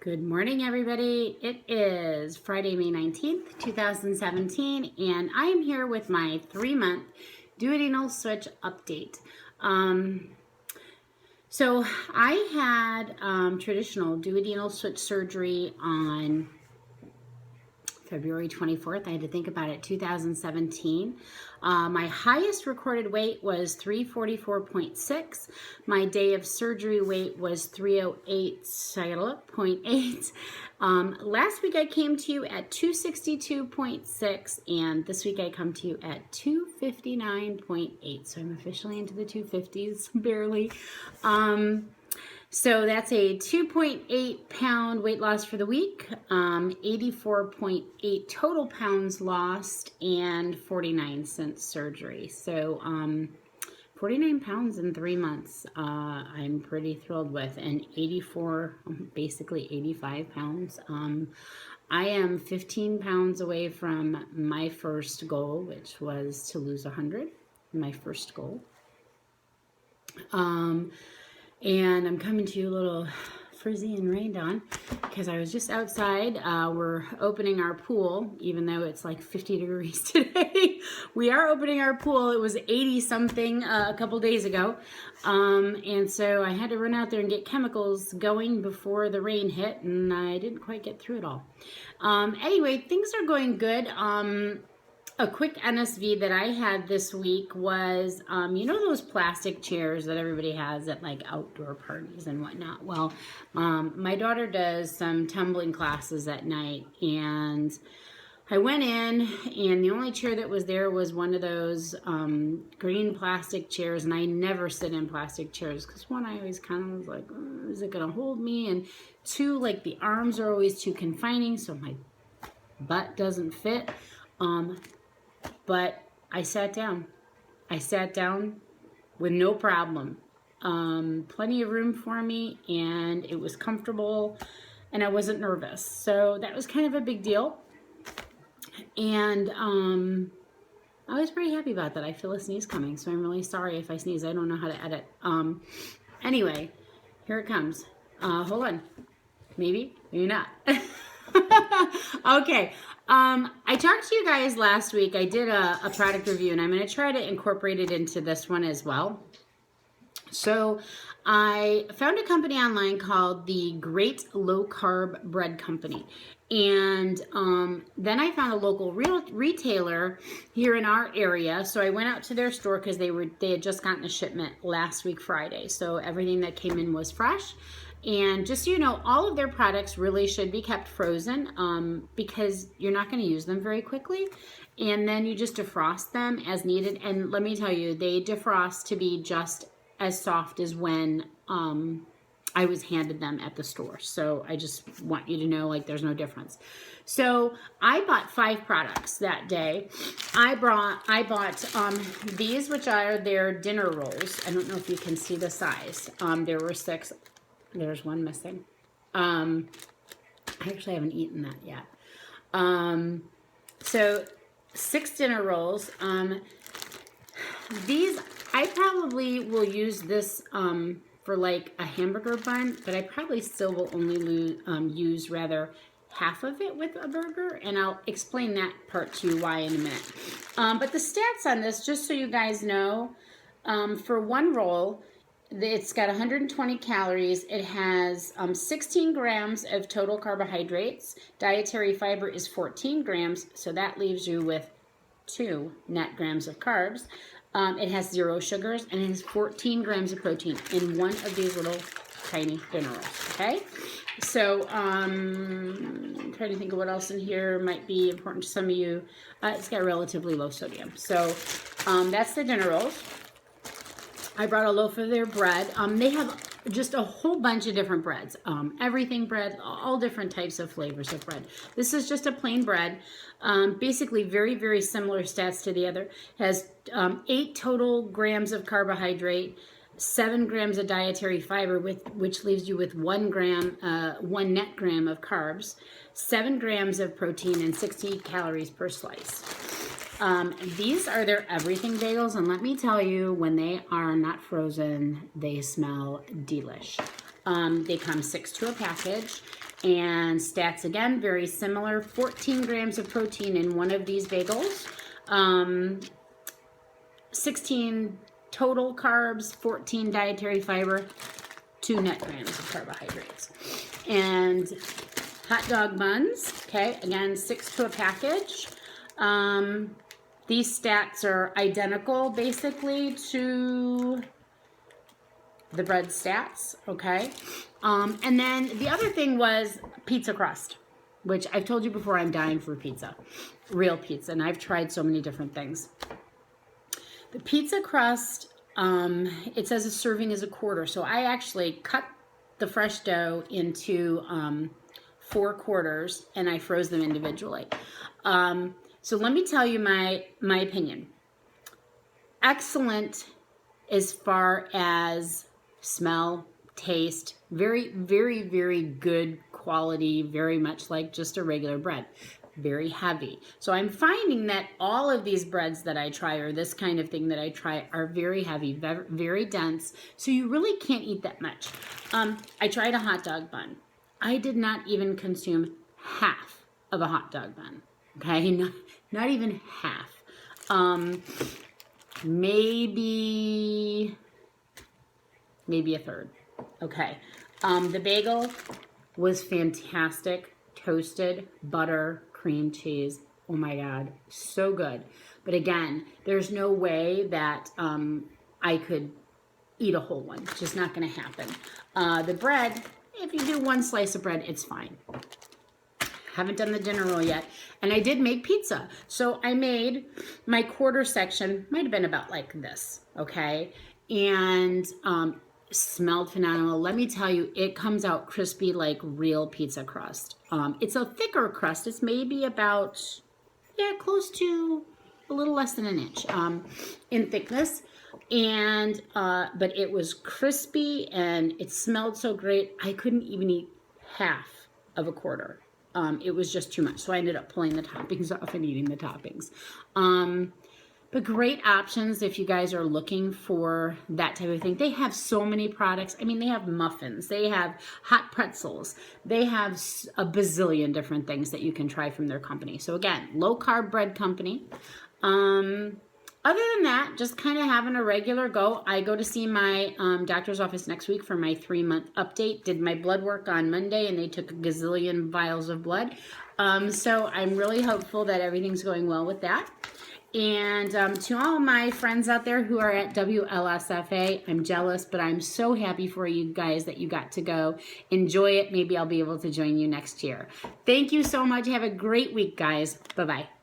Good morning, everybody. It is Friday, May 19th, 2017, and I am here with my 3-month Duodenal Switch update. So I had traditional duodenal switch surgery on February 24th. I had to think about it, 2017. My highest recorded weight was 344.6. My day of surgery weight was 308.8. Last week I came to you at 262.6, and this week I come to you at 259.8. So I'm officially into the 250s, barely. So that's a 2.8 pound weight loss for the week, 84.8 total pounds lost, and 49 since surgery. So 49 pounds in 3 months, I'm pretty thrilled with, and 84, basically 85 pounds. I am 15 pounds away from my first goal, which was to lose 100, my first goal. And I'm coming to you a little frizzy and rained on because I was just outside. We're opening our pool, even though it's like 50 degrees today. We are opening our pool. It was 80 something a couple days ago. And so I had to run out there and get chemicals going before the rain hit, and I didn't quite get through it all. Anyway, things are going good. A quick NSV that I had this week was, you know those plastic chairs that everybody has at like outdoor parties and whatnot? Well, my daughter does some tumbling classes at night, and I went in, and the only chair that was there was one of those green plastic chairs, and I never sit in plastic chairs because one, I always kind of was like, oh, is it going to hold me? And two, like the arms are always too confining, so my butt doesn't fit. But I sat down. I sat down with no problem. Plenty of room for me, and it was comfortable, and I wasn't nervous. So that was kind of a big deal. And I was pretty happy about that. I feel a sneeze coming, so I'm really sorry if I sneeze. I don't know how to edit. Anyway, here it comes. Hold on. Maybe not. Okay. I talked to you guys last week. I did a product review, and I'm going to try to incorporate it into this one as well. So I found a company online called the Great Low Carb Bread Company. And then I found a local retailer here in our area. So I went out to their store because they had just gotten a shipment last week Friday. So everything that came in was fresh. And just so you know, all of their products really should be kept frozen because you're not going to use them very quickly. And then you just defrost them as needed. And let me tell you, they defrost to be just as soft as when I was handed them at the store. So I just want you to know, like, there's no difference. So I bought 5 products that day. I bought these, which are their dinner rolls. I don't know if you can see the size. There were 6. There's one missing. I actually haven't eaten that yet. So 6 dinner rolls. These, I probably will use this for like a hamburger bun, but I probably still will only use rather half of it with a burger, and I'll explain that part to you why in a minute. But the stats on this, just so you guys know, for one roll, it's got 120 calories. It has 16 grams of total carbohydrates. Dietary fiber is 14 grams, so that leaves you with 2 net grams of carbs. It has 0 sugars, and it has 14 grams of protein in one of these little tiny dinner rolls, okay? So I'm trying to think of what else in here might be important to some of you. It's got relatively low sodium. So that's the dinner rolls. I brought a loaf of their bread. They have just a whole bunch of different breads. Everything bread, all different types of flavors of bread. This is just a plain bread. Basically very, very similar stats to the other. Has 8 total grams of carbohydrate, 7 grams of dietary fiber, which leaves you with 1 net gram of carbs, 7 grams of protein, and 60 calories per slice. These are their everything bagels, and let me tell you, when they are not frozen, they smell delish. They come 6 to a package, And stats, again, very similar. 14 grams of protein in one of these bagels. 16 total carbs, 14 dietary fiber, 2 net grams of carbohydrates. And hot dog buns, okay, again, 6 to a package. These stats are identical, basically, to the bread stats, okay? And then the other thing was pizza crust, which I've told you before, I'm dying for pizza, real pizza, and I've tried so many different things. The pizza crust, it says a serving is a quarter, so I actually cut the fresh dough into 4 quarters, and I froze them individually. So let me tell you my opinion. Excellent as far as smell, taste, very, very, very good quality, very much like just a regular bread. Very heavy. So I'm finding that all of these breads that I try, or this kind of thing that I try, are very heavy, very dense, so you really can't eat that much. I tried a hot dog bun. I did not even consume half of a hot dog bun, okay? Not even half. Maybe a third, okay? The bagel was fantastic. Toasted, butter, cream cheese. Oh my God, so good. But again, there's no way that I could eat a whole one. It's just not gonna happen. The bread, if you do 1 slice of bread, it's fine. Haven't done the dinner roll yet. And I did make pizza. So I made my quarter section, might have been about like this, okay? And smelled phenomenal. Let me tell you, it comes out crispy like real pizza crust. It's a thicker crust. It's maybe about, close to a little less than an inch in thickness. And, but it was crispy and it smelled so great. I couldn't even eat half of a quarter. It was just too much. So I ended up pulling the toppings off and eating the toppings. But great options if you guys are looking for that type of thing. They have so many products. I mean, they have muffins. They have hot pretzels. They have a bazillion different things that you can try from their company. So again, low carb bread company. Other than that, just kind of having a regular go. I go to see my doctor's office next week for my 3-month update. Did my blood work on Monday, and they took a gazillion vials of blood. So I'm really hopeful that everything's going well with that. And to all my friends out there who are at WLSFA, I'm jealous, but I'm so happy for you guys that you got to go. Enjoy it. Maybe I'll be able to join you next year. Thank you so much. Have a great week, guys. Bye-bye.